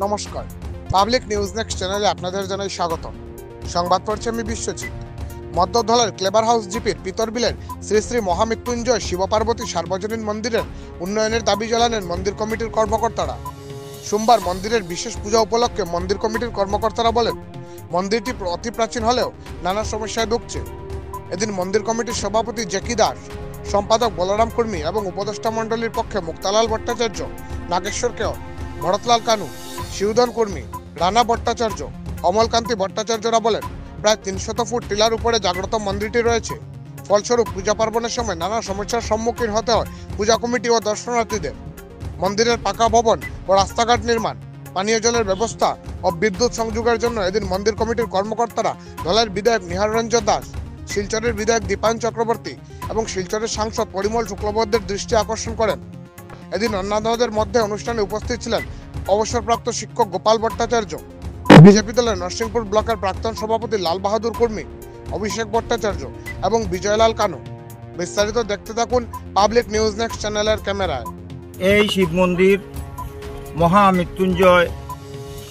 নমস্কার, public news next চ্যানেলে আপনাদের জানাই স্বাগত। সংবাদ পড়ছি আমি বিশ্বজিৎ। মধ্যধলার ক্লেবার হাউস জিপির পিতরবিলের শ্রী শ্রী মহামৃত্যুঞ্জয় শিবপার্বতী সার্বজনীন মন্দিরের উন্নয়নের দাবি জানালেন মন্দির কমিটির কর্মকর্তারা। সোমবার মন্দিরের বিশেষ পূজা উপলক্ষে মন্দির কমিটির কর্মকর্তারা বলেন, মন্দিরটি অতি প্রাচীন হলেও নানা সমস্যায় ভুগছে। এদিন মন্দির কমিটির সভাপতি জ্যাকি দাস, সম্পাদক বলরাম কর্মী এবং উপদেষ্টা মণ্ডলীর পক্ষে মুক্তালাল ভট্টাচার্য, নাগেশ্বর কেও, ভরতলাল কানু, শিউদন কর্মী, রানা ভট্টাচার্য, অমলকান্তি ভট্টাচার্যরা বলেন, প্রায় 300 ফুট টিলার উপরে জাগ্রত মন্দিরটি রয়েছে। ফলস্বরূপ পূজা পার্বণের সময় নানা সমস্যার সম্মুখীন হতে হয় পূজা কমিটি ও দর্শনার্থীদের। মন্দিরের পাকা ভবন ও রাস্তাঘাট নির্মাণ, পানীয় জলের ব্যবস্থা ও বিদ্যুৎ সংযোগের জন্য এদিন মন্দির কমিটির কর্মকর্তারা ধলাইয়ের বিধায়ক নিহার রঞ্জন দাস, শিলচরের বিধায়ক দীপায়ন চক্রবর্তী এবং শিলচরের সাংসদ পরিমল শুক্লবৈদ্যের দৃষ্টি আকর্ষণ করেন। এদিন অন্যান্যদের মধ্যে অনুষ্ঠানে উপস্থিত ছিলেন অবসরপ্রাপ্ত শিক্ষক গোপাল ভট্টাচার্য, বিজেপি দলের নরসিংপুর ব্লকের প্রাক্তন সভাপতি লাল বাহাদুর কর্মী, অভিষেক ভট্টাচার্য এবং বিজয়লাল কানু। বিস্তারিত দেখতে থাকুন পাবলিক নিউজ নেক্সট চ্যানেলের ক্যামেরায়। এই শিব মন্দির মহামৃত্যুঞ্জয়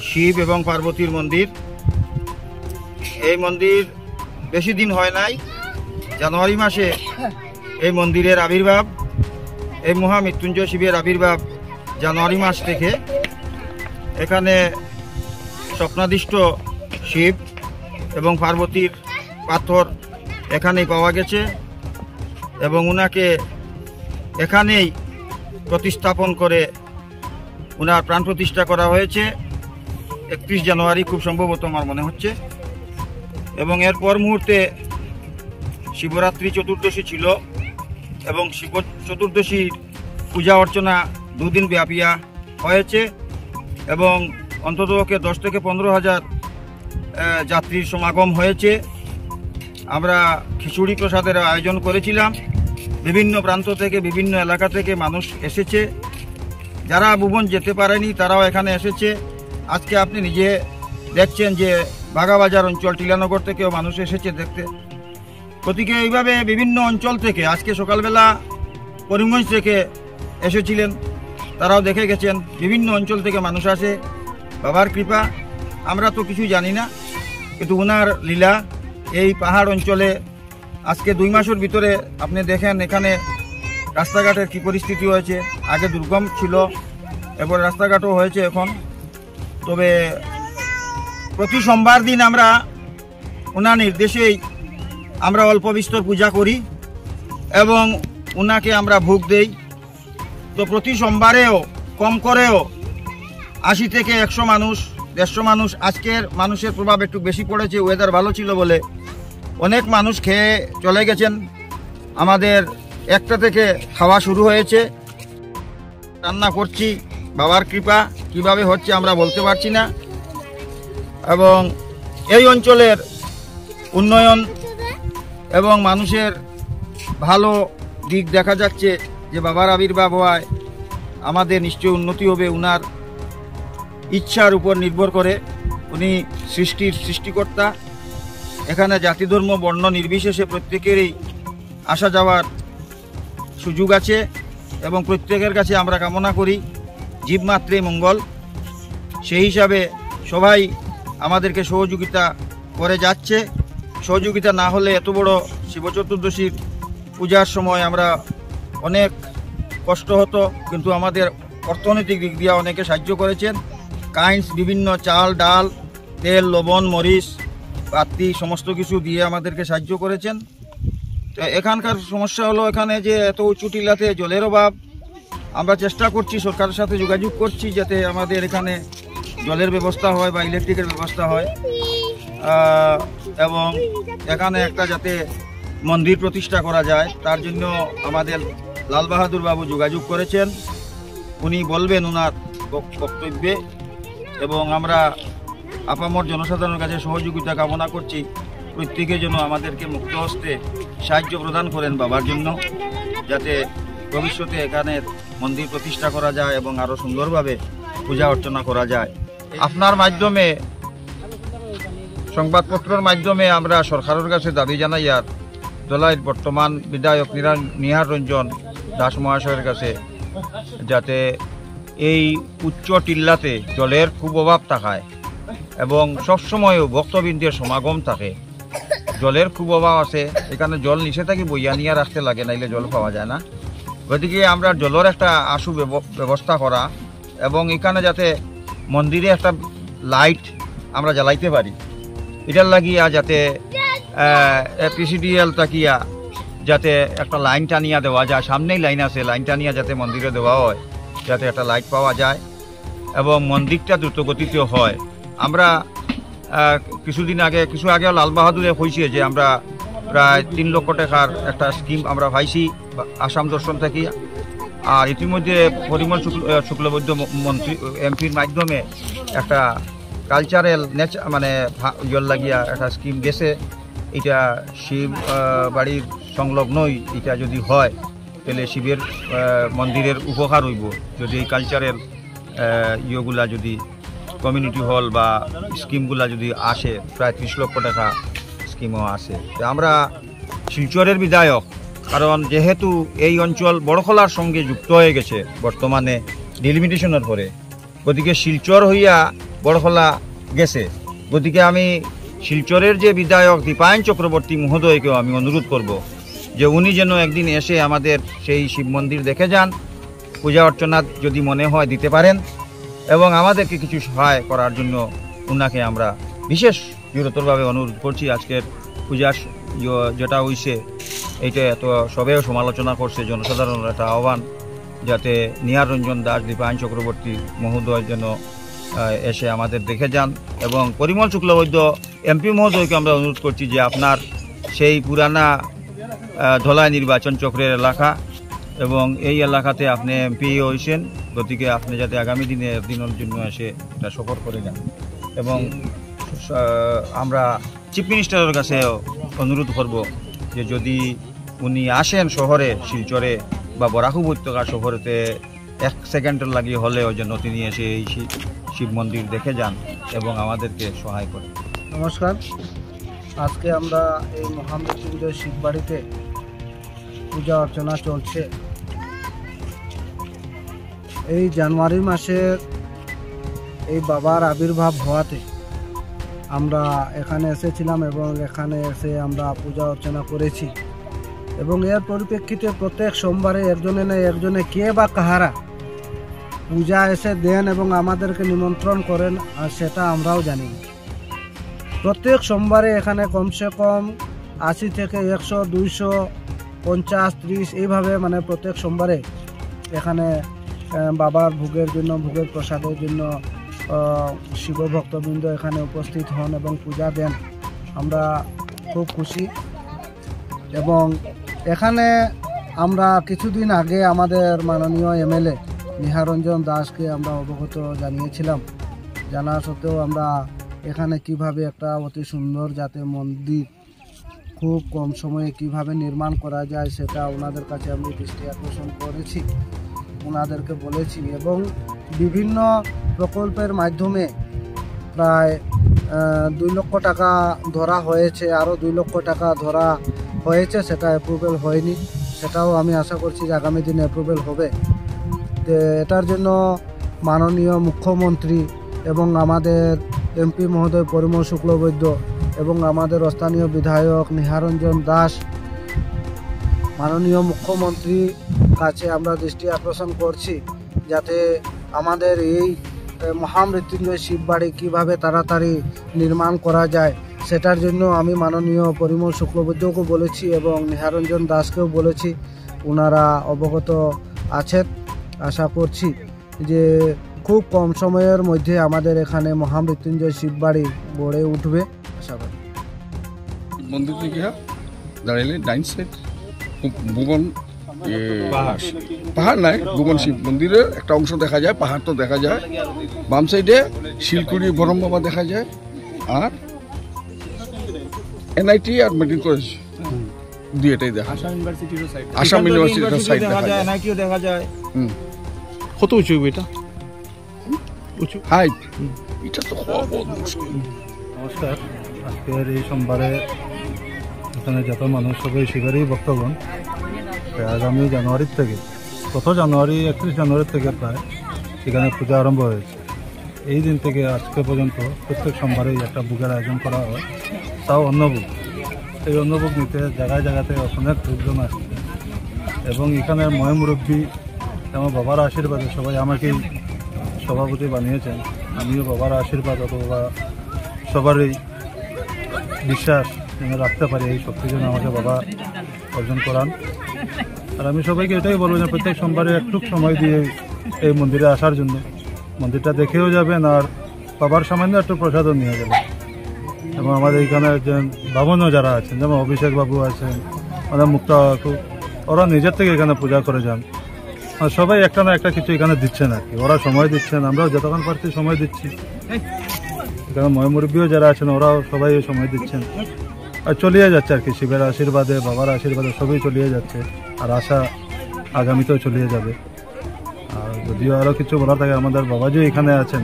শিব এবং পার্বতীর মন্দির। এই মন্দির বেশি দিন হয় নাই, জানুয়ারি মাসে এই মন্দিরের আবির্ভাব। এই মহামৃত্যুঞ্জয় শিবের আবির্ভাব জানুয়ারি মাস থেকে। এখানে স্বপ্নাদিষ্ট শিব এবং পার্বতীর পাথর এখানেই পাওয়া গেছে এবং ওনাকে এখানেই প্রতিস্থাপন করে ওনার প্রাণ প্রতিষ্ঠা করা হয়েছে 31 জানুয়ারি, খুব সম্ভবত আমার মনে হচ্ছে। এবং এরপর মুহূর্তে শিবরাত্রি চতুর্দশী ছিল এবং শিব চতুর্দশীর পূজা অর্চনা 2 দিন ব্যাপিয়া হয়েছে এবং অন্ততপক্ষে 10 থেকে 15,000 যাত্রীর সমাগম হয়েছে। আমরা খিচুড়ি প্রসাদের আয়োজন করেছিলাম। বিভিন্ন প্রান্ত থেকে, বিভিন্ন এলাকা থেকে মানুষ এসেছে। যারা ভুবন যেতে পারেনি তারাও এখানে এসেছে। আজকে আপনি নিজে দেখছেন যে বাগাবাজার অঞ্চল, টিলানগর থেকেও মানুষ এসেছে দেখতে। গতিকে এইভাবে বিভিন্ন অঞ্চল থেকে, আজকে সকালবেলা করিমগঞ্জ থেকে এসেছিলেন, তারাও দেখে গেছেন। বিভিন্ন অঞ্চল থেকে মানুষ আসে। বাবার কৃপা, আমরা তো কিছু জানি না, কিন্তু ওনার লীলা। এই পাহাড় অঞ্চলে আজকে 2 মাসের ভিতরে আপনি দেখেন এখানে রাস্তাঘাটের কী পরিস্থিতি হয়েছে। আগে দুর্গম ছিল, এরপর রাস্তাঘাটও হয়েছে এখন। তবে প্রতি সোমবার দিন আমরা ওনার নির্দেশেই আমরা অল্প বিস্তর পূজা করি এবং ওনাকে আমরা ভোগ দেই। তো প্রতি সোমবারেও কম করেও 80 থেকে 100 মানুষ, 150 মানুষ। আজকের মানুষের প্রভাব একটু বেশি পড়েছে, ওয়েদার ভালো ছিল বলে অনেক মানুষ খেয়ে চলে গেছেন। আমাদের 1টা থেকে খাওয়া শুরু হয়েছে। রান্না করছি, বাবার কৃপা কিভাবে হচ্ছে আমরা বলতে পারছি না। এবং এই অঞ্চলের উন্নয়ন এবং মানুষের ভালো দিক দেখা যাচ্ছে যে বাবার আবির্ভাব হওয়ায় আমাদের নিশ্চয়ই উন্নতি হবে। উনার ইচ্ছার উপর নির্ভর করে। উনি সৃষ্টির সৃষ্টিকর্তা। এখানে জাতি ধর্ম বর্ণ নির্বিশেষে প্রত্যেকেরই আসা যাওয়ার সুযোগ আছে এবং প্রত্যেকের কাছে আমরা কামনা করি জীবমাত্রে মঙ্গল। সেই হিসাবে সবাই আমাদেরকে সহযোগিতা করে যাচ্ছে। সহযোগিতা না হলে এত বড় শিব চতুর্দশীর পূজার সময় আমরা অনেক কষ্ট হতো, কিন্তু আমাদের অর্থনৈতিক দিক দিয়ে অনেকে সাহায্য করেছেন। কাইন্স বিভিন্ন চাল, ডাল, তেল, লবণ, মরিচ, পাতি সমস্ত কিছু দিয়ে আমাদেরকে সাহায্য করেছেন। তো এখানকার সমস্যা হলো এখানে যে এত উঁচু টিলাতে জলের অভাব। আমরা চেষ্টা করছি, সরকারের সাথে যোগাযোগ করছি যাতে আমাদের এখানে জলের ব্যবস্থা হয় বা ইলেকট্রিকের ব্যবস্থা হয় এবং এখানে একটা যাতে মন্দির প্রতিষ্ঠা করা যায় তার জন্য আমাদের লাল বাহাদুর বাবু যোগাযোগ করেছেন। উনি বলবেন ওনার বক্তব্যে এবং আমরা আপামর জনসাধারণের কাছে সহযোগিতা কামনা করছি। প্রত্যেকে যেন আমাদেরকে মুক্ত হস্তে সাহায্য প্রদান করেন বাবার জন্য, যাতে ভবিষ্যতে এখানের মন্দির প্রতিষ্ঠা করা যায় এবং আরও সুন্দরভাবে পূজা অর্চনা করা যায়। আপনার মাধ্যমে, সংবাদপত্রের মাধ্যমে আমরা সরকারের কাছে দাবি জানাই আর ধলাইয়ের বর্তমান বিধায়ক নিহার রঞ্জন দাস মহাশয়ের কাছে যাতে এই উচ্চ টিল্লাতে জলের খুব অভাব থাকায় এবং সবসময়ও ভক্তবৃন্দের সমাগম থাকে, জলের খুব অভাব আছে। এখানে জল নিচে থাকি বইয়া নিয়ে রাখতে লাগে, নাইলে জল পাওয়া যায় না। গতিকে আমরা জলের একটা আশু ব্যবস্থা করা এবং এখানে যাতে মন্দিরে একটা লাইট আমরা জ্বালাইতে পারি, এটার লাগিয়া যাতে পিসিডিএল তাকিয়া যাতে একটা লাইন টানিয়া দেওয়া যায়, সামনেই লাইন আছে, লাইন টানিয়া যাতে মন্দিরে দেওয়া হয়, যাতে একটা লাইট পাওয়া যায় এবং মন্দিরটা দ্রুতগতিতে হয়। আমরা কিছু আগেও লাল বাহাদুরে কইছে যে আমরা প্রায় 3 লক্ষ টাকার একটা স্কিম আমরা পাইছি আসাম দর্শন থেকে। আর ইতিমধ্যে পরিমল শুক্লবৈদ্য মন্ত্রী এমপির মাধ্যমে একটা কালচারাল মানে ইয়ল লাগিয়া একটা স্কিম গেছে। এটা শিব বাড়ির সংলগ্নই, এটা যদি হয় তাহলে শিবের মন্দিরের উপকার হইব যদি এই কালচারাল ইয়েগুলা যদি কমিউনিটি হল বা স্কিমগুলা যদি আসে। প্রায় 30 লক্ষ টাকা স্কিমও আসে। আমরা শিলচরের বিধায়ক, কারণ যেহেতু এই অঞ্চল বড়খলার সঙ্গে যুক্ত হয়ে গেছে বর্তমানে ডিলিমিটেশনের পরে, গতিকে শিলচর হইয়া বড়খলা গেছে। গতিকে আমি শিলচরের যে বিধায়ক দীপায়ন চক্রবর্তী মহোদয়কেও আমি অনুরোধ করব যে উনি যেন একদিন এসে আমাদের সেই শিব মন্দির দেখে যান, পূজা অর্চনা যদি মনে হয় দিতে পারেন এবং আমাদেরকে কিছু সহায় করার জন্য উনাকে আমরা বিশেষ গুরুতরভাবে অনুরোধ করছি। আজকের পূজা যেটা হইছে এইটা এত সবেও সমালোচনা করছে, জনসাধারণের একটা আহ্বান যাতে নিহার রঞ্জন দাস, দীপায়ন চক্রবর্তী মহোদয় যেন এসে আমাদের দেখে যান এবং পরিমল শুক্লবৈদ্য এমপি মহোদয়কে আমরা অনুরোধ করছি যে আপনার সেই পুরানা ধলাই নির্বাচন চক্রের এলাকা এবং এই এলাকাতে আপনি এমপি হয়েছেন, গতিকে আপনি যাতে আগামী দিনে একদিনের জন্য এসে এটা সফর করে যান। এবং আমরা চিফ মিনিস্টারের কাছে অনুরোধ করব যে যদি উনি আসেন শহরে, শিলচরে বা বরাক উপত্যকা শহরেতে 1 সেকেন্ডের লাগিয়ে হলেও যেন তিনি এসে এই শিব মন্দির দেখে যান এবং আমাদেরকে সহায় করেন। নমস্কার, আজকে আমরা এই মহামৃত্যুঞ্জয় শিব বাড়িতে পূজা অর্চনা চলছে। এই জানুয়ারি মাসের এই বাবার আবির্ভাব হওয়াতে আমরা এখানে এসেছিলাম এবং এখানে এসে আমরা পূজা অর্চনা করেছি এবং এর পরিপ্রেক্ষিতে প্রত্যেক সোমবারে একজনে না একজনে কে বা কাহারা পূজা এসে দেন এবং আমাদেরকে নিমন্ত্রণ করেন, আর সেটা আমরাও জানি। প্রত্যেক সোমবারে এখানে কমসে কম 80 থেকে 100, 200, 50, 30 এইভাবে মানে প্রত্যেক সোমবারে এখানে বাবার ভোগের জন্য, ভোগের প্রসাদের জন্য শিব ভক্তবৃন্দ এখানে উপস্থিত হন এবং পূজা দেন। আমরা খুব খুশি এবং এখানে আমরা কিছুদিন আগে আমাদের মাননীয় এমএলএ নিহার রঞ্জন দাসকে আমরা অবগত জানিয়েছিলাম। জানা সত্ত্বেও আমরা এখানে কিভাবে একটা অতি সুন্দর যাতে মন্দির খুব কম সময়ে কিভাবে নির্মাণ করা যায় সেটা ওনাদের কাছে আমি দৃষ্টি আকর্ষণ করেছি, ওনাদেরকে বলেছি এবং বিভিন্ন প্রকল্পের মাধ্যমে প্রায় 2 লক্ষ টাকা ধরা হয়েছে, আরও 2 লক্ষ টাকা ধরা হয়েছে, সেটা অ্যাপ্রুভেল হয়নি। সেটাও আমি আশা করছি যে আগামী দিনে অ্যাপ্রুভেল হবে। তো এটার জন্য মাননীয় মুখ্যমন্ত্রী এবং আমাদের এমপি মহোদয় পরিমল শুক্লবৈদ্য এবং আমাদের স্থানীয় বিধায়ক নিহার রঞ্জন দাস, মাননীয় মুখ্যমন্ত্রী কাছে আমরা দৃষ্টি আকর্ষণ করছি যাতে আমাদের এই মহামৃত্যুঞ্জয় শিব বাড়ি কীভাবে তাড়াতাড়ি নির্মাণ করা যায় সেটার জন্য আমি মাননীয় পরিমল শুক্লবৈদ্যকেও বলেছি এবং নিহার রঞ্জন দাসকেও বলেছি। ওনারা অবগত আছেন। আশা করছি যে খুব কম সময়ের মধ্যে আমাদের এখানে মহামৃত্যুঞ্জয় শিব বাড়ি গড়ে উঠবে আশাবাদী। মন্দির থেকে দাঁড়াইলে ডাইন সাইড ভুবন পাহাড় নাই, ভুবন শিব মন্দিরের একটা অংশ দেখা যায়, পাহাড় তো দেখা যায়। বাম সাইডে শিলকুড়ি বরম বাবা দেখা যায় আর এনআইটি আর মেডিকেল কলেজ দুইটাই দেখা যায়। আসাম ইউনিভার্সিটির সাইড দেখা যায়, এনআইটিও দেখা যায়। কত উঁচু এটা? উঁচু হাইট এটা তো হওয়া বহুত মুশকিল। নমস্কার, আজকের এই সোমবারে এখানে যত মানুষ সবাই শিবেরই ভক্তগণ আগামী জানুয়ারির থেকে, গত জানুয়ারি 31 জানুয়ারি থেকে প্রায় এখানে পূজা আরম্ভ হয়েছে। এই দিন থেকে আজকে পর্যন্ত প্রত্যেক সোমবারেই একটা বুকের আয়োজন করা হয়, তাও অন্নভোগ। এই অন্নভোগ নিতে জায়গায় জায়গাতে অনেক লোকজন আসছে এবং এখানের ময়মুরব্বী আমার বাবার আশীর্বাদে সবাই আমাকেই সভাপতি বানিয়েছেন। আমিও বাবার আশীর্বাদ অথবা সবারই বিশ্বাস যেন রাখতে পারি, এই শক্তি যেন আমাকে বাবা অর্জন করান। আর আমি সবাইকে এটাই বলবো যে প্রত্যেক সোমবারে একটু সময় দিয়ে এই মন্দিরে আসার জন্য, মন্দিরটা দেখেও যাবেন আর বাবার সামান্য একটু প্রসাদও নিয়ে যাবেন। এবং আমাদের এখানে যে বাবনও যারা আছেন, যেমন অভিষেক বাবু আছেন, আমাদের মুক্তা কাকু, ওরা নিজের থেকে এখানে পূজা করে যান। আর সবাই একটা না একটা কিছু এখানে দিচ্ছেন আর কি, ওরা সময় দিচ্ছেন, আমরাও যতক্ষণ পারছি সময় দিচ্ছি। এখানে ময়মুরব্বীও যারা আছেন ওরাও সবাই সময় দিচ্ছেন আর চলিয়ে যাচ্ছে আর কি, শিবের আশীর্বাদে বাবার আশীর্বাদে সবই চলিয়ে যাচ্ছে। আর আশা আগামীতেও চলিয়ে যাবে। আর যদিও আরও কিছু বলার থাকে, আমাদের বাবাজিও এখানে আছেন,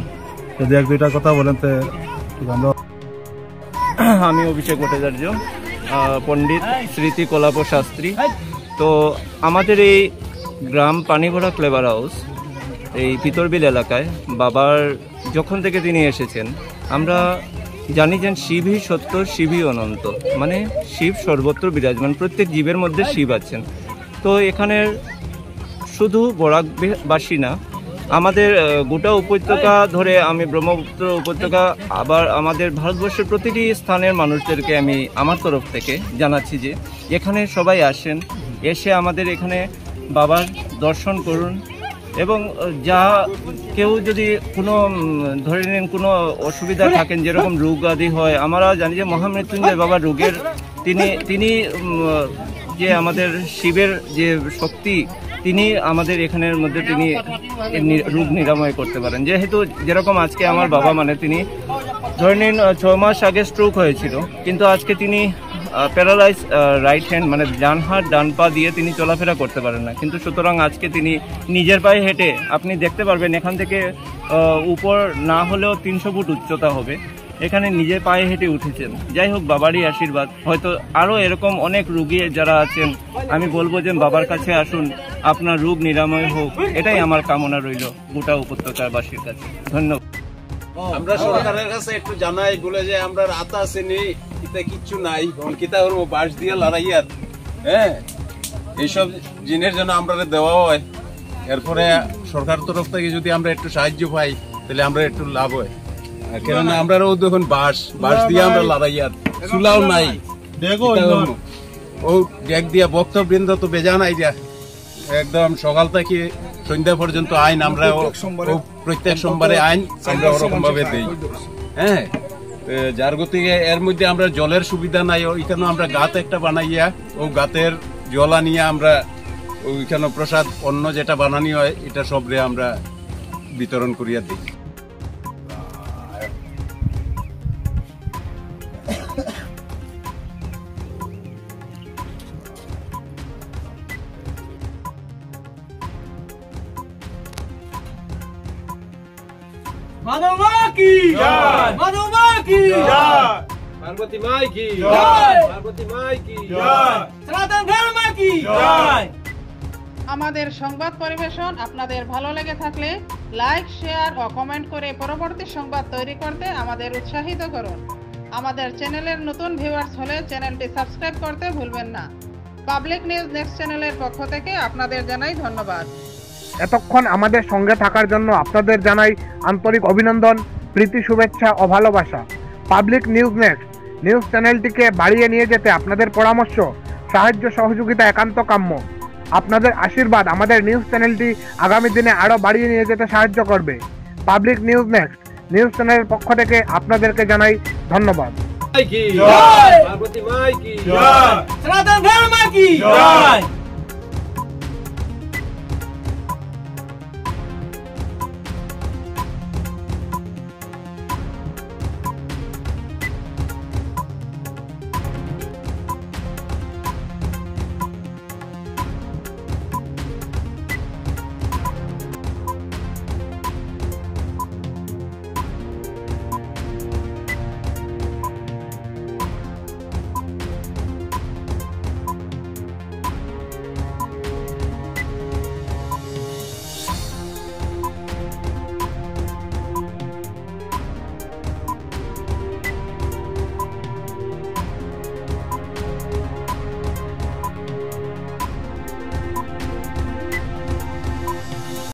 যদি এক দুইটা কথা বলেন তো আমরা। আমি অভিষেক ভট্টাচার্য, পণ্ডিত স্মৃতি কলাপ শাস্ত্রী। তো আমাদের এই গ্রাম পানিভরা ক্লেবার হাউস, এই পিতরবিল এলাকায় বাবার যখন থেকে তিনি এসেছেন, আমরা জানি যে শিবই সত্য, শিবই অনন্ত, মানে শিব সর্বত্র বিরাজমান, প্রত্যেক জীবের মধ্যে শিব আছেন। তো এখানের শুধু বরাকবাসী না, আমাদের গোটা উপত্যকা ধরে, আমি ব্রহ্মপুত্র উপত্যকা, আবার আমাদের ভারতবর্ষের প্রতিটি স্থানের মানুষদেরকে আমি আমার তরফ থেকে জানাচ্ছি যে এখানে সবাই আসেন, এসে আমাদের এখানে বাবার দর্শন করুন। এবং যা কেউ যদি কোনো ধরে নিন কোনো অসুবিধা থাকেন, যেরকম রোগ আদি হয়, আমরা জানি যে মহামৃত্যুঞ্জয় বাবার রোগের তিনি যে আমাদের শিবের যে শক্তি, তিনি আমাদের এখানের মধ্যে তিনি রোগ নিরাময় করতে পারেন। যেহেতু যেরকম আজকে আমার বাবা, মানে তিনি ধরে নিন 6 মাস আগে স্ট্রোক হয়েছিল, কিন্তু আজকে তিনি প্যারালাইজ রাইট হ্যান্ড, মানে ডান হাত ডান পা দিয়ে তিনি চলাফেরা করতে পারেন না, কিন্তু সুতরাং আজকে তিনি নিজের পায়ে হেঁটে, আপনি দেখতে পারবেন এখান থেকে উপর না হলেও 300 ফুট উচ্চতা হবে, এখানে নিজের পায়ে হেঁটে উঠেছেন। যাই হোক, বাবারই আশীর্বাদ। হয়তো আরও এরকম অনেক রুগী যারা আছেন, আমি বলবো যে বাবার কাছে আসুন, আপনার রোগ নিরাময় হোক, এটাই আমার কামনা রইল গোটা উপত্যকাবাসীর কাছে। ধন্যবাদ। আমরা সরকারের কাছে একটু জানাই বলে যে আমরা আতা শ্রেণী কিচ্ছু নাই, কিতা করবো, বাঁশ দিয়ে লড়াইয়ার, হ্যাঁ, এইসব জিনিস যেন আমরা দেওয়া হয়। এরপরে সরকার তরফ থেকে যদি আমরা একটু সাহায্য পাই, তাহলে আমরা একটু লাভ হয়। কেননা আমরা দেখুন বাঁশ দিয়ে আমরা লড়াইয়ার, চুলাও নাই, ও ডেক দিয়া বক্তবৃন্দ তো বেজা নাই দিয়া, একদম সকাল থেকে সন্ধ্যা পর্যন্ত আইন আমরা প্রত্যেক সোমবারে আইন আমরা ওরকম ভাবে দিই, হ্যাঁ। যার গতিকে এর মধ্যে আমরা জলের সুবিধা নাই, ওইখানে আমরা গাত একটা বানাইয়া ও গাতের জল আনিয়া আমরা ওইখানে প্রসাদ অন্ন যেটা বানানি হয়, এটা সবরে আমরা বিতরণ করিয়া দিই। पार्वती माई की जय, पार्वती माई की जय, सनातन धर्म की जय। আমাদের সংবাদ পরিবেশন আপনাদের ভালো লেগে থাকলে লাইক, শেয়ার ও কমেন্ট করে পরবর্তী সংবাদ তৈরি করতে আমাদের উৎসাহিত করুন। আমাদের চ্যানেলের নতুন ভিউয়ার্স হলে চ্যানেলটি সাবস্ক্রাইব করতে ভুলবেন না। পাবলিক নিউজ নেক্সট চ্যানেলের পক্ষ থেকে আপনাদের জানাই ধন্যবাদ। এতক্ষণ আমাদের সঙ্গে থাকার জন্য আপনাদের জানাই আন্তরিক অভিনন্দন, প্রীতি, শুভেচ্ছা ও ভালোবাসা। পাবলিক নিউজ নেক্সট নিউজ চ্যানেলটিকে বাড়িয়ে নিয়ে যেতে আপনাদের পরামর্শ, সাহায্য, সহযোগিতা একান্ত কাম্য। আপনাদের আশীর্বাদ আমাদের নিউজ চ্যানেলটি আগামী দিনে আরও বাড়িয়ে নিয়ে যেতে সাহায্য করবে। পাবলিক নিউজ নেক্সট নিউজ চ্যানেলের পক্ষ থেকে আপনাদেরকে জানাই ধন্যবাদ। पार्वती माई की जय, सनातन धर्म की जय।